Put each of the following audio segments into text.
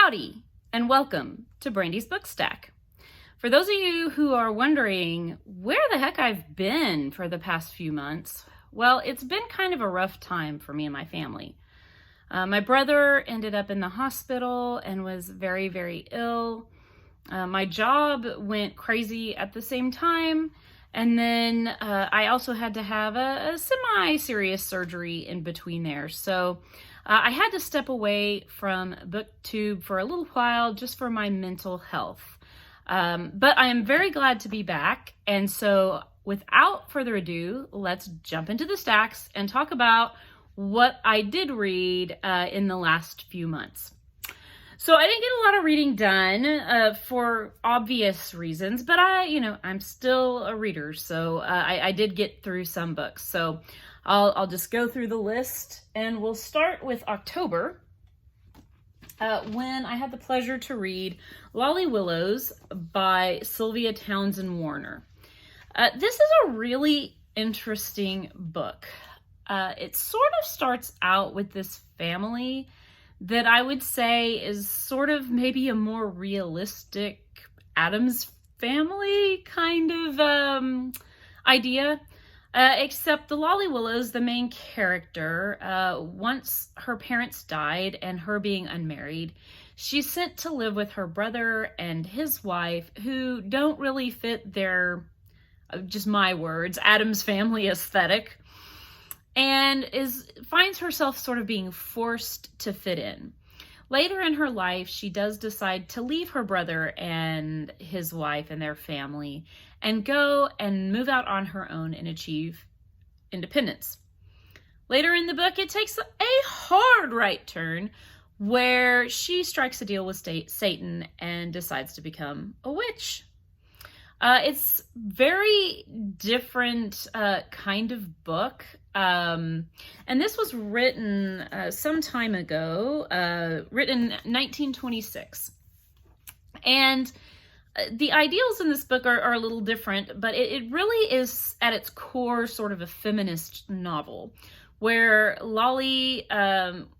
Howdy, and welcome to Brandi's Book Stack. For those of you who are wondering where the heck I've been for the past few months, well, it's been kind of a rough time for me and my family. My brother ended up in the hospital and was very, very ill. My job went crazy at the same time, and then I also had to have a semi-serious surgery in between there. So I had to step away from BookTube for a little while just for my mental health. But I am very glad to be back. And so without further ado, let's jump into the stacks and talk about what I did read in the last few months. So I didn't get a lot of reading done for obvious reasons, but I'm still a reader. So I did get through some books. So I'll just go through the list, and we'll start with October, when I had the pleasure to read Lolly Willows by Sylvia Townsend Warner. This is a really interesting book. It sort of starts out with this family that I would say is sort of maybe a more realistic Addams Family kind of idea. Except the Lolly Willows, the main character, once her parents died and her being unmarried, she's sent to live with her brother and his wife, who don't really fit their, just my words, Addams Family aesthetic, and finds herself sort of being forced to fit in. Later in her life, she does decide to leave her brother and his wife and their family and go and move out on her own and achieve independence. Later in the book, it takes a hard right turn where she strikes a deal with Satan and decides to become a witch. It's very different kind of book. And this was written some time ago, written in 1926. And the ideals in this book are a little different, but it really is at its core sort of a feminist novel where Lolly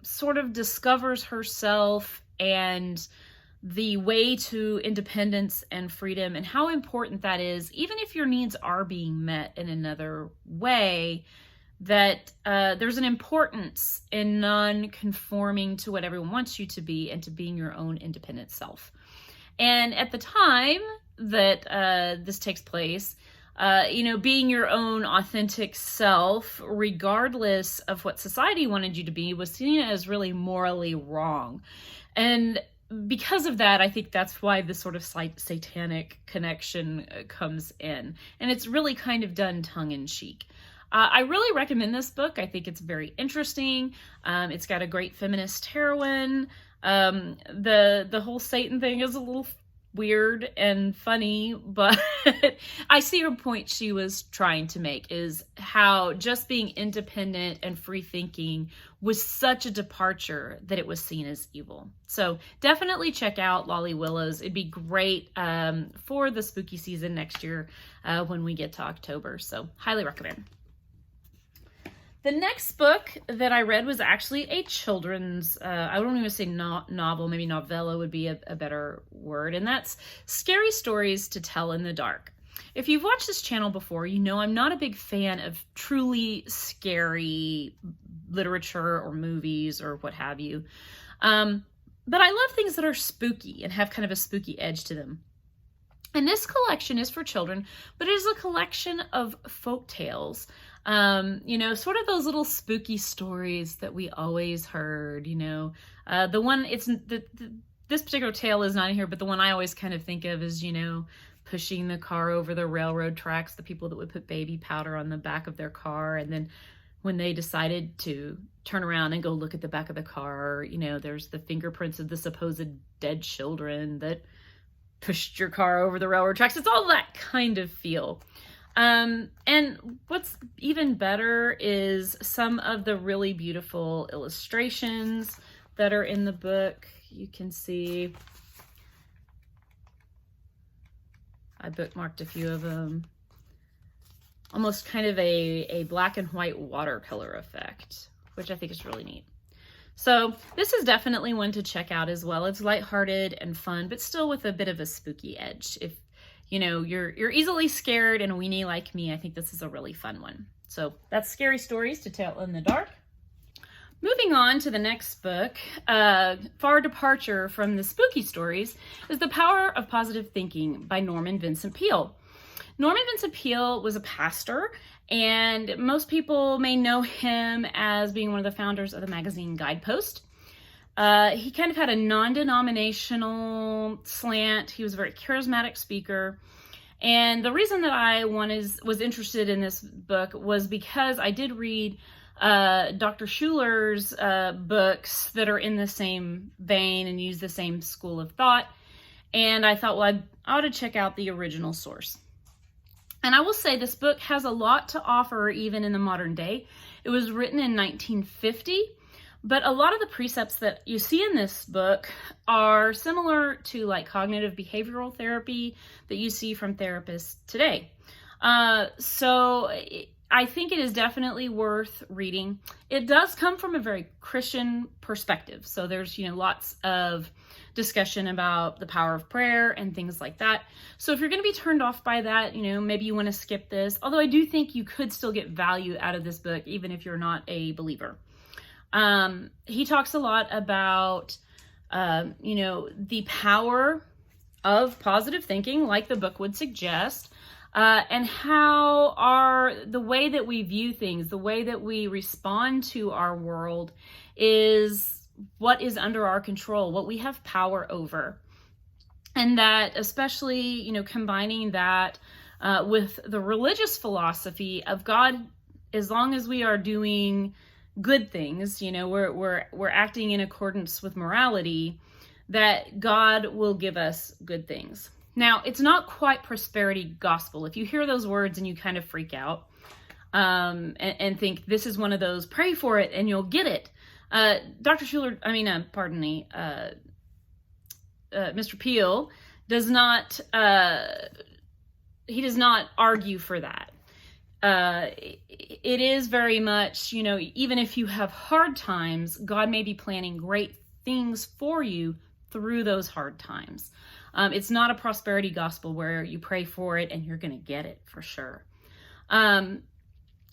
sort of discovers herself and the way to independence and freedom and how important that is, even if your needs are being met in another way, that there's an importance in non-conforming to what everyone wants you to be and to being your own independent self. And at the time that this takes place, being your own authentic self, regardless of what society wanted you to be, was seen as really morally wrong. And because of that, I think that's why this sort of satanic connection comes in. And it's really kind of done tongue-in-cheek. I really recommend this book. I think it's very interesting. It's got a great feminist heroine. The whole Satan thing is a little weird and funny, but I see her point she was trying to make, is how just being independent and free thinking was such a departure that it was seen as evil. So definitely check out Lolly Willows. It'd be great for the spooky season next year when we get to October. So highly recommend. The next book that I read was actually a children's, I don't even say novel, maybe novella would be a better word, and that's Scary Stories to Tell in the Dark. If you've watched this channel before, you know I'm not a big fan of truly scary literature or movies or what have you. But I love things that are spooky and have kind of a spooky edge to them. And this collection is for children, but it is a collection of folk tales. Sort of those little spooky stories that we always heard, the one, this particular tale is not in here, but the one I always kind of think of is, pushing the car over the railroad tracks, the people that would put baby powder on the back of their car. And then when they decided to turn around and go look at the back of the car, there's the fingerprints of the supposed dead children that pushed your car over the railroad tracks. It's all that kind of feel. And what's even better is some of the really beautiful illustrations that are in the book. You can see, I bookmarked a few of them. Almost kind of a black and white watercolor effect, which I think is really neat. So this is definitely one to check out as well. It's lighthearted and fun, but still with a bit of a spooky edge. If you're easily scared and weenie like me, I think this is a really fun one. So that's Scary Stories to Tell in the Dark. Moving on to the next book, far departure from the spooky stories, is The Power of Positive Thinking by Norman Vincent Peale. Norman Vincent Peale was a pastor, and most people may know him as being one of the founders of the magazine Guidepost. He kind of had a non-denominational slant. He was a very charismatic speaker. And the reason that I was interested in this book was because I did read Dr. Schuler's books that are in the same vein and use the same school of thought. And I thought, well, I ought to check out the original source. And I will say this book has a lot to offer even in the modern day. It was written in 1950, but a lot of the precepts that you see in this book are similar to like cognitive behavioral therapy that you see from therapists today. So I think it is definitely worth reading. It does come from a very Christian perspective. So there's, lots of discussion about the power of prayer and things like that. So if you're going to be turned off by that, maybe you want to skip this. Although I do think you could still get value out of this book, even if you're not a believer. He talks a lot about, the power of positive thinking, like the book would suggest. And how the way that we view things, the way that we respond to our world is what is under our control, what we have power over. And that especially, combining that with the religious philosophy of God, as long as we are doing good things, we're acting in accordance with morality, that God will give us good things. Now, it's not quite prosperity gospel. If you hear those words and you kind of freak out and think this is one of those, pray for it and you'll get it. Dr. Schuler, Mr. Peale does not, he does not argue for that. It is very much, even if you have hard times, God may be planning great things for you through those hard times. It's not a prosperity gospel where you pray for it and you're going to get it for sure.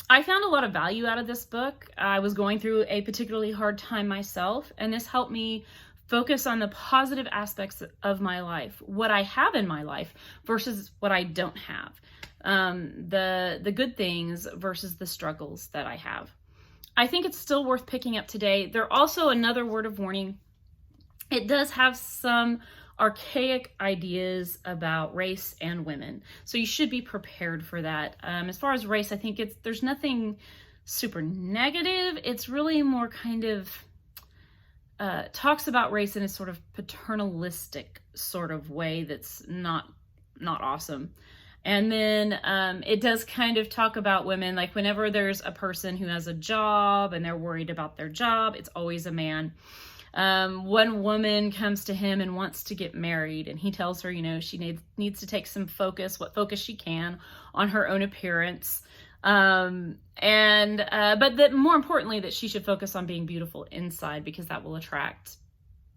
I found a lot of value out of this book. I was going through a particularly hard time myself, and this helped me focus on the positive aspects of my life, what I have in my life versus what I don't have, the good things versus the struggles that I have. I think it's still worth picking up today. There also, another word of warning, it does have some archaic ideas about race and women. So you should be prepared for that. As far as race, I think there's nothing super negative. It's really more kind of talks about race in a sort of paternalistic sort of way that's not awesome. And then it does kind of talk about women, like whenever there's a person who has a job and they're worried about their job, it's always a man. One woman comes to him and wants to get married, and he tells her, she needs to take some focus, what focus she can, on her own appearance. But that more importantly, that she should focus on being beautiful inside, because that will attract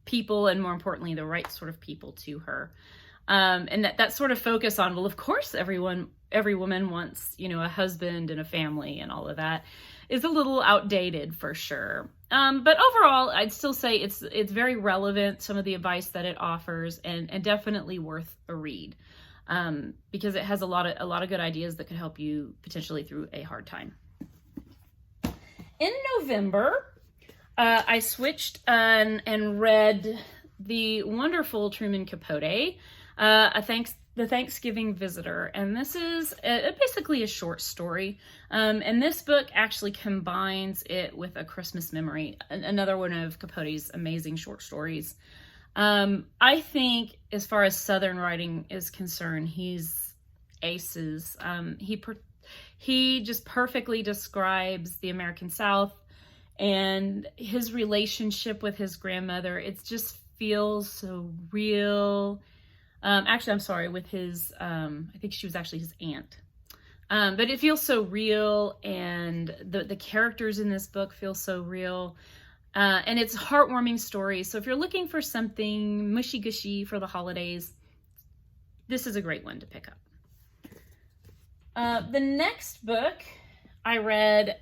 people, and more importantly, the right sort of people to her. And that sort of focus on, well, of course, every woman wants, a husband and a family and all of that, is a little outdated for sure. But overall, I'd still say it's very relevant, some of the advice that it offers, and definitely worth a read, because it has a lot of good ideas that could help you potentially through a hard time. In November, I switched and read the wonderful Truman Capote, The Thanksgiving Visitor, and this is basically a short story, and this book actually combines it with A Christmas Memory, another one of Capote's amazing short stories. I think as far as Southern writing is concerned, he's aces. He just perfectly describes the American South and his relationship with his grandmother. It just feels so real. Actually, I'm sorry, with his, I think she was actually his aunt. But it feels so real, and the characters in this book feel so real. And it's heartwarming stories. So if you're looking for something mushy-gushy for the holidays, this is a great one to pick up. The next book I read,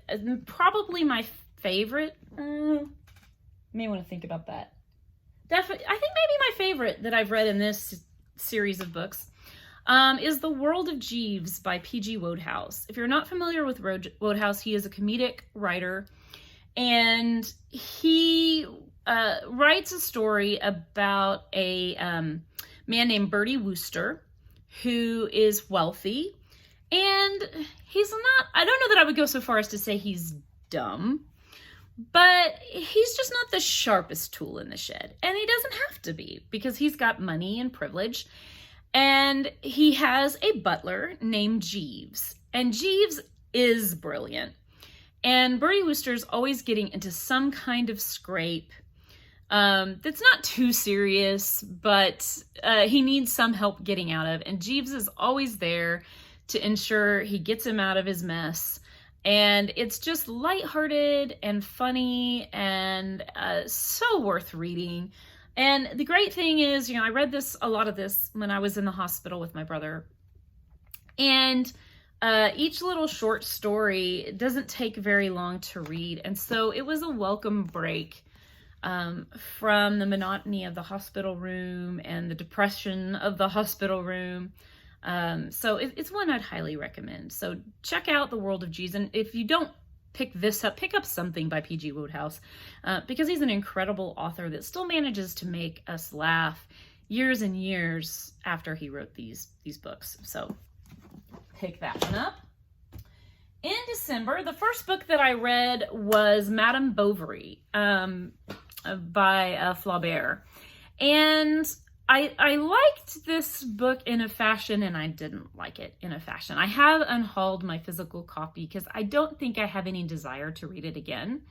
probably my favorite. May want to think about that. Definitely, I think maybe my favorite that I've read in this series of books is The World of Jeeves by P.G. Wodehouse. If you're not familiar with Wodehouse, he is a comedic writer, and he writes a story about a man named Bertie Wooster, who is wealthy, and he's not, I don't know that I would go so far as to say he's dumb, but he's just not the sharpest tool in the shed. And he doesn't have to be, because he's got money and privilege. And he has a butler named Jeeves. And Jeeves is brilliant. And Bertie Wooster's always getting into some kind of scrape that's not too serious, but he needs some help getting out of. And Jeeves is always there to ensure he gets him out of his mess. And it's just lighthearted and funny and so worth reading. And the great thing is, I read a lot of this when I was in the hospital with my brother. And each little short story doesn't take very long to read. And so it was a welcome break from the monotony of the hospital room and the depression of the hospital room. So it's one I'd highly recommend. So check out The World of Jeeves. And if you don't pick this up, pick up something by P.G. Wodehouse, because he's an incredible author that still manages to make us laugh years and years after he wrote these books. So pick that one up. In December, the first book that I read was Madame Bovary by Flaubert. And I liked this book in a fashion, and I didn't like it in a fashion. I have unhauled my physical copy because I don't think I have any desire to read it again.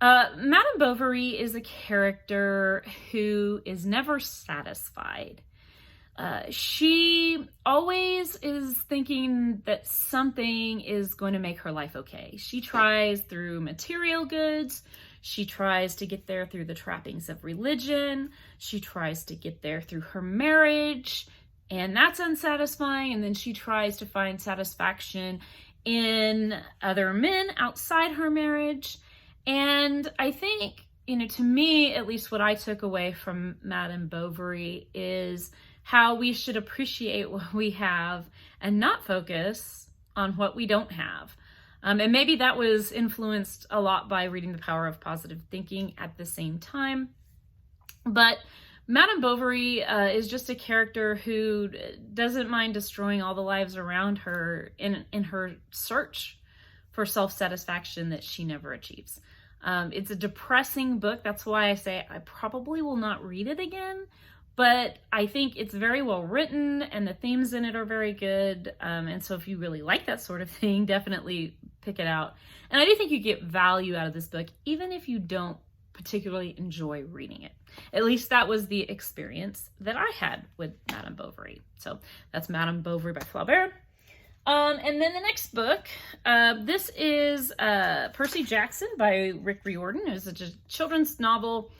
Madame Bovary is a character who is never satisfied. She always is thinking that something is going to make her life okay. She tries through material goods. She tries to get there through the trappings of religion. She tries to get there through her marriage, and that's unsatisfying. And then she tries to find satisfaction in other men outside her marriage. And I think, to me, at least what I took away from Madame Bovary is how we should appreciate what we have and not focus on what we don't have. And maybe that was influenced a lot by reading The Power of Positive Thinking at the same time. But Madame Bovary is just a character who doesn't mind destroying all the lives around her in her search for self-satisfaction that she never achieves. It's a depressing book. That's why I say I probably will not read it again. But I think it's very well written, and the themes in it are very good. And so if you really like that sort of thing, definitely pick it out. And I do think you get value out of this book, even if you don't particularly enjoy reading it. At least that was the experience that I had with Madame Bovary. So that's Madame Bovary by Flaubert. And then the next book, this is Percy Jackson by Rick Riordan. It was a children's novel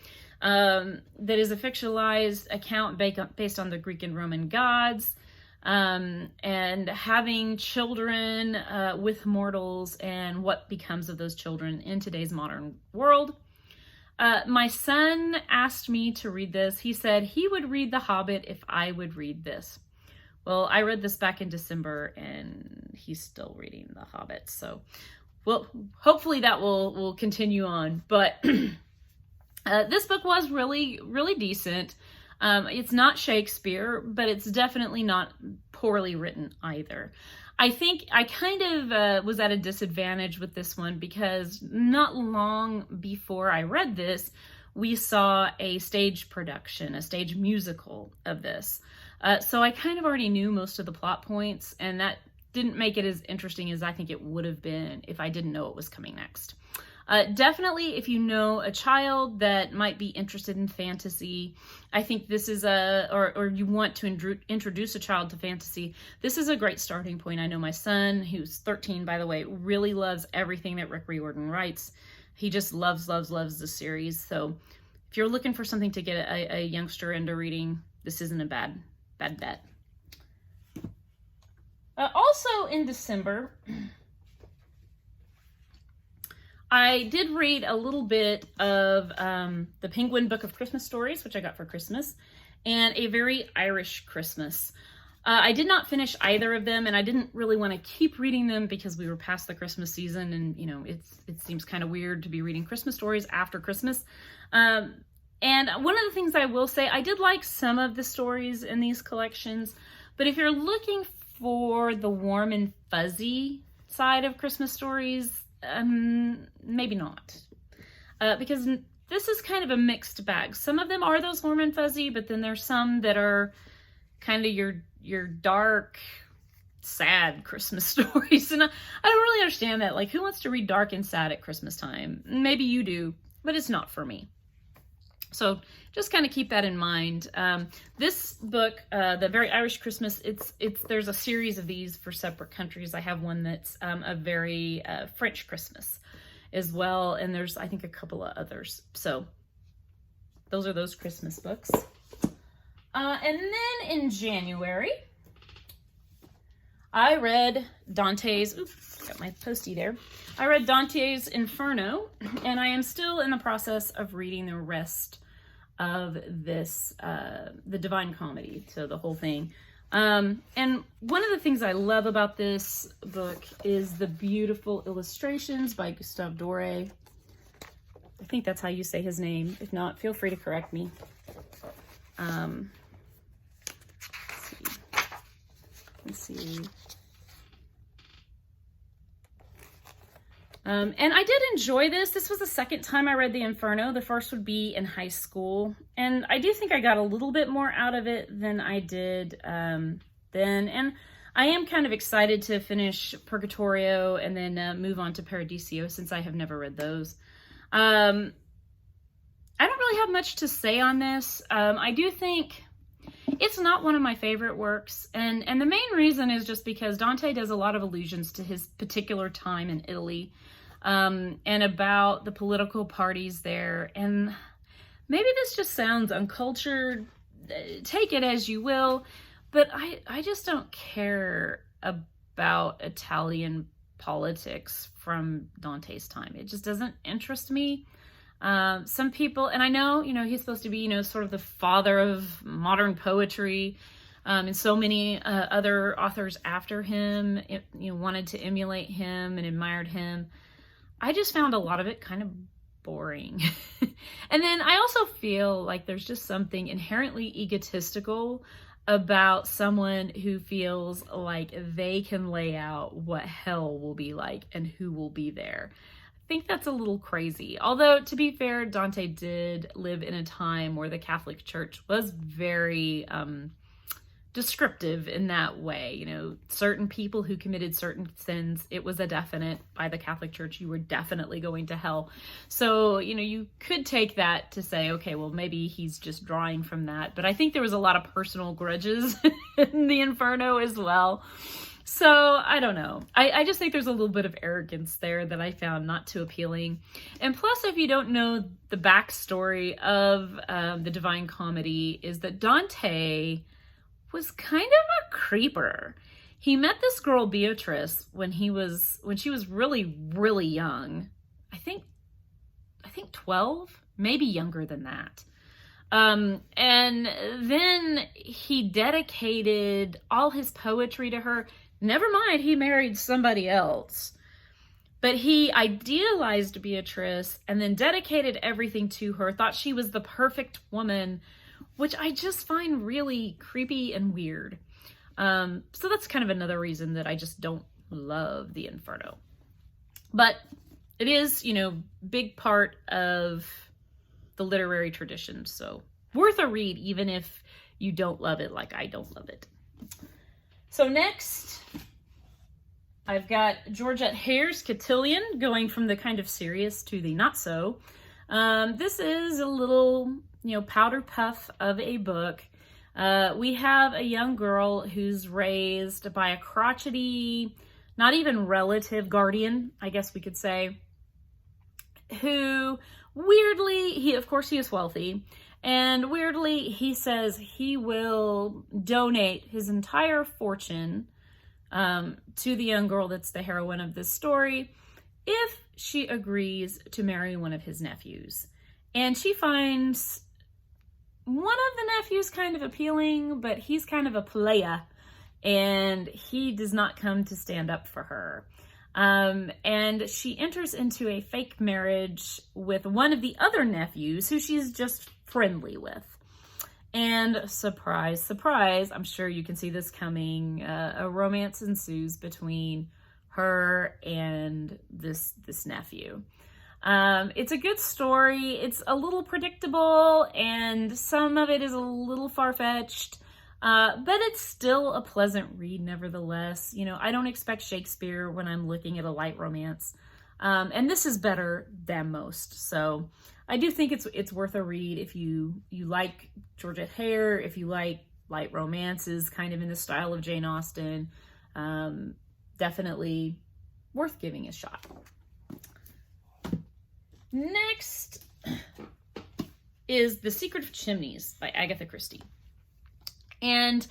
that is a fictionalized account based on the Greek and Roman gods, and having children with mortals and what becomes of those children in today's modern world. My son asked me to read this. He said he would read The Hobbit if I would read this. Well, I read this back in December, and he's still reading The Hobbit. So, well, hopefully that will continue on. But this book was really, really decent. It's not Shakespeare, but it's definitely not poorly written either. I think I kind of was at a disadvantage with this one because not long before I read this, we saw a stage production, a stage musical of this. So I kind of already knew most of the plot points, and that didn't make it as interesting as I think it would have been if I didn't know it was coming next. Definitely, if you know a child that might be interested in fantasy, I think this is or you want to introduce a child to fantasy, this is a great starting point. I know my son, who's 13, by the way, really loves everything that Rick Riordan writes. He just loves the series. So if you're looking for something to get a youngster into reading, this isn't a bad bet. Also in December, I did read a little bit of the Penguin Book of Christmas Stories, which I got for Christmas, and A Very Irish Christmas. I did not finish either of them, and I didn't really want to keep reading them because we were past the Christmas season, and it seems kind of weird to be reading Christmas stories after Christmas. And one of the things I will say, I did like some of the stories in these collections, but if you're looking for the warm and fuzzy side of Christmas stories, maybe not. Because this is kind of a mixed bag. Some of them are those warm and fuzzy, but then there's some that are kind of your dark, sad Christmas stories. And I don't really understand that. Like, who wants to read dark and sad at Christmas time? Maybe you do, but it's not for me. So just kind of keep that in mind. This book, The Very Irish Christmas, there's a series of these for separate countries. I have one that's a very French Christmas as well. And there's, I think, a couple of others. So those are those Christmas books. And then in January, I read Dante's, got my postie there. I read Dante's Inferno, and I am still in the process of reading the rest of this, the Divine Comedy, so the whole thing. And one of the things I love about this book is the beautiful illustrations by Gustave Doré. I think that's how you say his name. If not, feel free to correct me. Let's see. And I did enjoy this. This was the second time I read the Inferno. The first would be in high school. And I do think I got a little bit more out of it than I did then. And I am kind of excited to finish Purgatorio and then move on to Paradiso, since I have never read those. I don't really have much to say on this. I do think it's not one of my favorite works, and the main reason is just because Dante does a lot of allusions to his particular time in Italy, and about the political parties there, and maybe this just sounds uncultured, take it as you will, but I just don't care about Italian politics from Dante's time. It just doesn't interest me. Some people, and I know, he's supposed to be, sort of the father of modern poetry, and so many other authors after him, wanted to emulate him and admired him. I just found a lot of it kind of boring. And then I also feel like there's just something inherently egotistical about someone who feels like they can lay out what hell will be like and who will be there. I think that's a little crazy. Although, to be fair, Dante did live in a time where the Catholic Church was very descriptive in that way. Certain people who committed certain sins, it was a definite by the Catholic Church, you were definitely going to hell. So, you could take that to say, okay, well, maybe he's just drawing from that. But I think there was a lot of personal grudges in the Inferno as well. So, I don't know. I just think there's a little bit of arrogance there that I found not too appealing. And plus, if you don't know the backstory of the Divine Comedy, is that Dante was kind of a creeper. He met this girl, Beatrice, when she was really, really young. I think 12, maybe younger than that. And then he dedicated all his poetry to her. Never mind, he married somebody else. But he idealized Beatrice and then dedicated everything to her, thought she was the perfect woman, which I just find really creepy and weird. So that's kind of another reason that I just don't love the Inferno. But it is, big part of the literary tradition. So worth a read, even if you don't love it like I don't love it. So next, I've got Georgette Hare's Cotillion, going from the kind of serious to the not so. This is a little, powder puff of a book. We have a young girl who's raised by a crotchety, not even relative guardian, I guess we could say, who weirdly, he is wealthy, and weirdly he says he will donate his entire fortune to the young girl that's the heroine of this story if she agrees to marry one of his nephews. And she finds one of the nephews kind of appealing, but he's kind of a playa, and he does not come to stand up for her. And she enters into a fake marriage with one of the other nephews who she's just friendly with. And surprise, surprise, I'm sure you can see this coming, a romance ensues between her and this nephew. It's a good story. It's a little predictable, and some of it is a little far-fetched, but it's still a pleasant read nevertheless. I don't expect Shakespeare when I'm looking at a light romance, and this is better than most. So I do think it's worth a read if you like Georgette Hare, if you like light romances kind of in the style of Jane Austen. Definitely worth giving a shot. Next is The Secret of Chimneys by Agatha Christie. And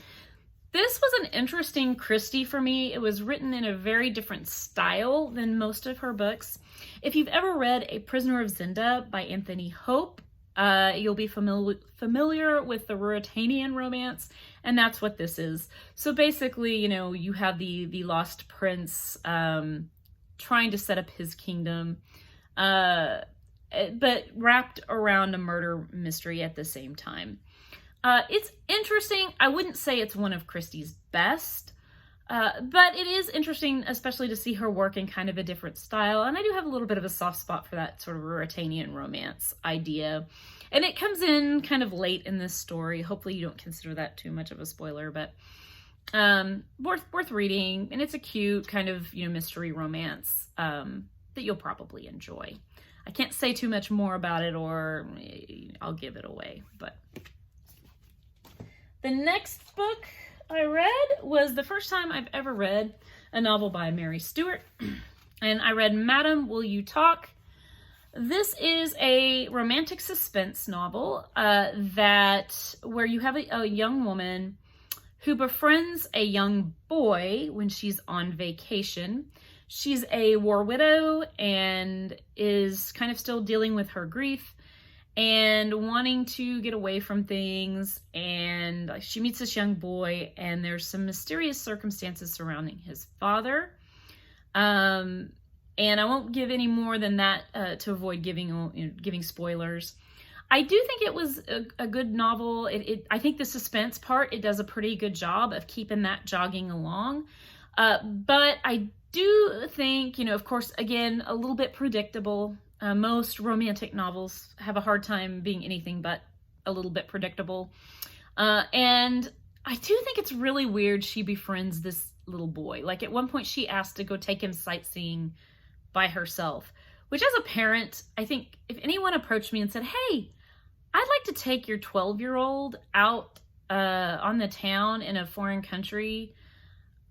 this was an interesting Christie for me. It was written in a very different style than most of her books. If you've ever read A Prisoner of Zenda by Anthony Hope, you'll be familiar with the Ruritanian romance, and that's what this is. So basically, you have the lost prince trying to set up his kingdom, but wrapped around a murder mystery at the same time. It's interesting. I wouldn't say it's one of Christie's best, but it is interesting, especially to see her work in kind of a different style. And I do have a little bit of a soft spot for that sort of Ruritanian romance idea. And it comes in kind of late in this story. Hopefully you don't consider that too much of a spoiler, but worth reading. And it's a cute kind of, mystery romance that you'll probably enjoy. I can't say too much more about it or I'll give it away, but the next book I read was the first time I've ever read a novel by Mary Stewart, and I read Madam, Will You Talk? This is a romantic suspense novel where you have a young woman who befriends a young boy when she's on vacation. She's a war widow and is kind of still dealing with her grief and wanting to get away from things, and she meets this young boy, and there's some mysterious circumstances surrounding his father. And I won't give any more than that to avoid giving spoilers. I do think it was a good novel. I think the suspense part, it does a pretty good job of keeping that jogging along. But I do think, of course, again, a little bit predictable. Most romantic novels have a hard time being anything but a little bit predictable. And I do think it's really weird she befriends this little boy. Like at one point she asked to go take him sightseeing by herself, which as a parent, I think if anyone approached me and said, hey, I'd like to take your 12-year-old out on the town in a foreign country,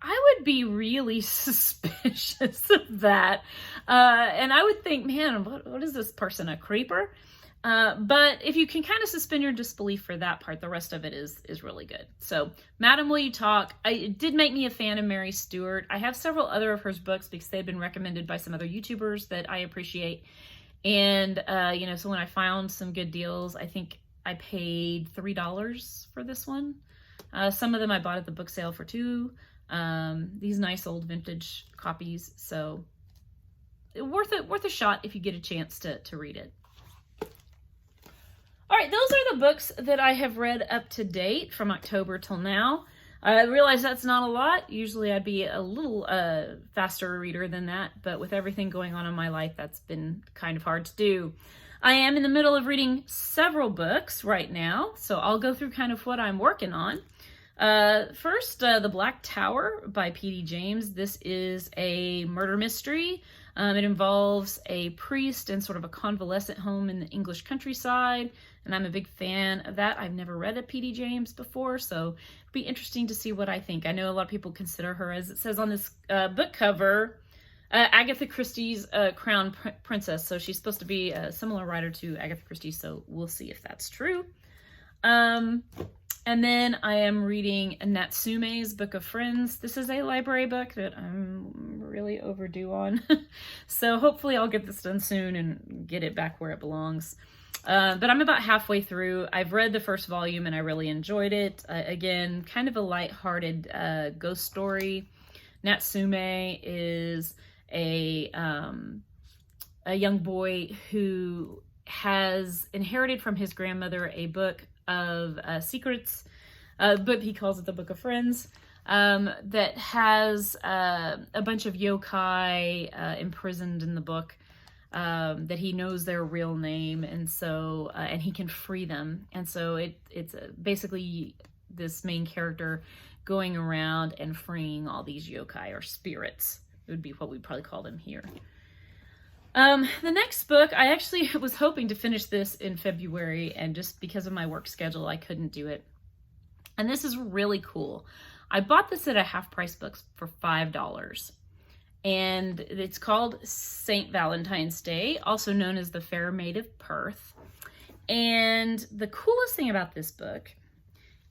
I would be really suspicious of that. And I would think, man, what is this person, a creeper? But if you can kind of suspend your disbelief for that part, the rest of it is really good. So, Madam, Will You Talk? It did make me a fan of Mary Stewart. I have several other of her books because they've been recommended by some other YouTubers that I appreciate. And, so when I found some good deals, I think I paid $3 for this one. Some of them I bought at the book sale for $2. These nice old vintage copies. So worth a shot if you get a chance to read it. All right, those are the books that I have read up to date from October till now. I realize that's not a lot. Usually I'd be a little faster reader than that, but with everything going on in my life, that's been kind of hard to do. I am in the middle of reading several books right now, so I'll go through kind of what I'm working on. First, The Black Tower by P.D. James. This is a murder mystery. It involves a priest in sort of a convalescent home in the English countryside, and I'm a big fan of that. I've never read a P.D. James before, so it'll be interesting to see what I think. I know a lot of people consider her, as it says on this book cover, Agatha Christie's Crown Princess, so she's supposed to be a similar writer to Agatha Christie, so we'll see if that's true. And then I am reading Natsume's Book of Friends. This is a library book that I'm really overdue on. So hopefully I'll get this done soon and get it back where it belongs. But I'm about halfway through. I've read the first volume and I really enjoyed it. Again, kind of a lighthearted ghost story. Natsume is a young boy who has inherited from his grandmother a book of secrets, but he calls it the Book of Friends, that has a bunch of yokai imprisoned in the book, that he knows their real name, and so and he can free them. And so it's basically this main character going around and freeing all these yokai, or spirits. It would be what we'd probably call them here. The next book, I actually was hoping to finish this in February, and just because of my work schedule, I couldn't do it. And this is really cool. I bought this at a half-price book for $5. And it's called St. Valentine's Day, also known as The Fair Maid of Perth. And the coolest thing about this book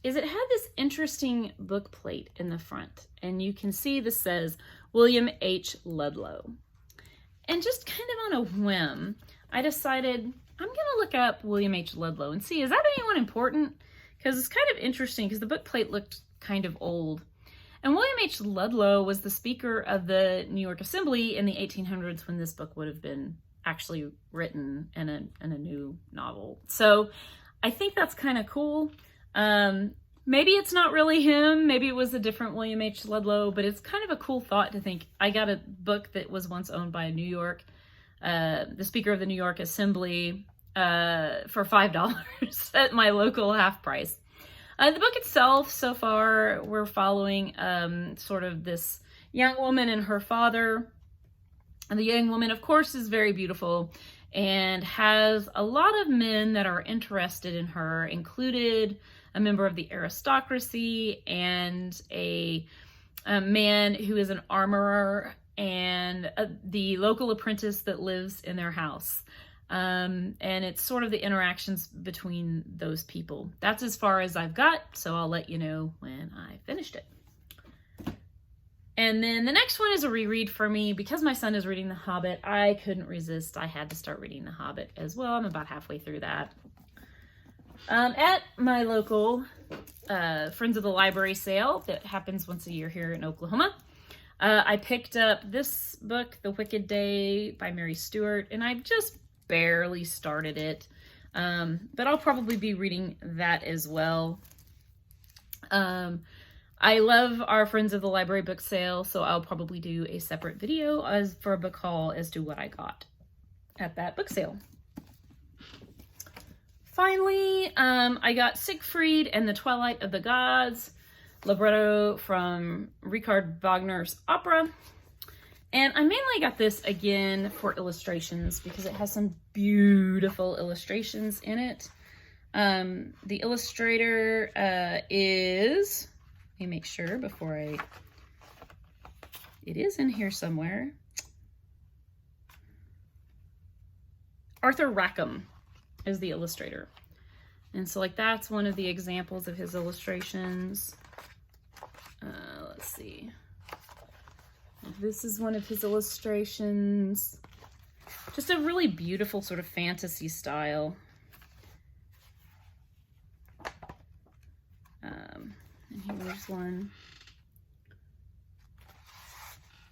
is it had this interesting book plate in the front. And you can see this says William H. Ludlow. And just kind of on a whim, I decided I'm going to look up William H. Ludlow and see, is that anyone important? Because it's kind of interesting because the book plate looked kind of old. And William H. Ludlow was the Speaker of the New York Assembly in the 1800s when this book would have been actually written in a new novel. So I think that's kind of cool. Maybe it's not really him. Maybe it was a different William H. Ludlow, but it's kind of a cool thought to think I got a book that was once owned by the Speaker of the New York Assembly for $5 at my local half price. The book itself, so far, we're following sort of this young woman and her father. And the young woman, of course, is very beautiful and has a lot of men that are interested in her, included a member of the aristocracy and a man who is an armorer and the local apprentice that lives in their house. And it's sort of the interactions between those people. That's as far as I've got, so I'll let you know when I finished it. And then the next one is a reread for me. Because my son is reading The Hobbit, I couldn't resist. I had to start reading The Hobbit as well. I'm about halfway through that. At my local Friends of the Library sale that happens once a year here in Oklahoma, I picked up this book, The Wicked Day by Mary Stewart, and I just barely started it, but I'll probably be reading that as well. I love our Friends of the Library book sale, so I'll probably do a separate video for a book haul as to what I got at that book sale. Finally, I got Siegfried and the Twilight of the Gods, libretto from Richard Wagner's opera. And I mainly got this again for illustrations because it has some beautiful illustrations in it. The illustrator is, let me make sure before it is in here somewhere. Arthur Rackham is the illustrator. And so like that's one of the examples of his illustrations. Let's see. This is one of his illustrations. Just a really beautiful sort of fantasy style. And here's one.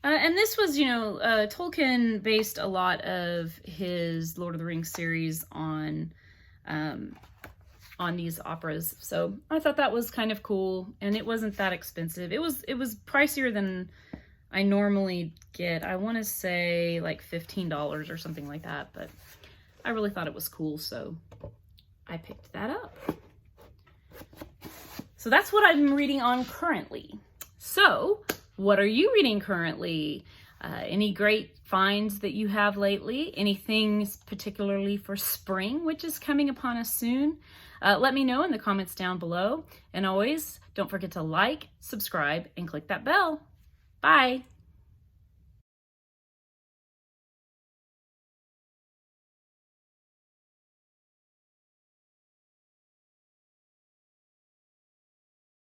And this was, Tolkien based a lot of his Lord of the Rings series on these operas. So I thought that was kind of cool, and it wasn't that expensive. It was pricier than I normally get. I want to say like $15 or something like that, but I really thought it was cool, so I picked that up. So that's what I'm reading on currently. So what are you reading currently? Any great finds that you have lately? Anything particularly for spring, which is coming upon us soon? Let me know in the comments down below. And always, don't forget to like, subscribe, and click that bell. Bye.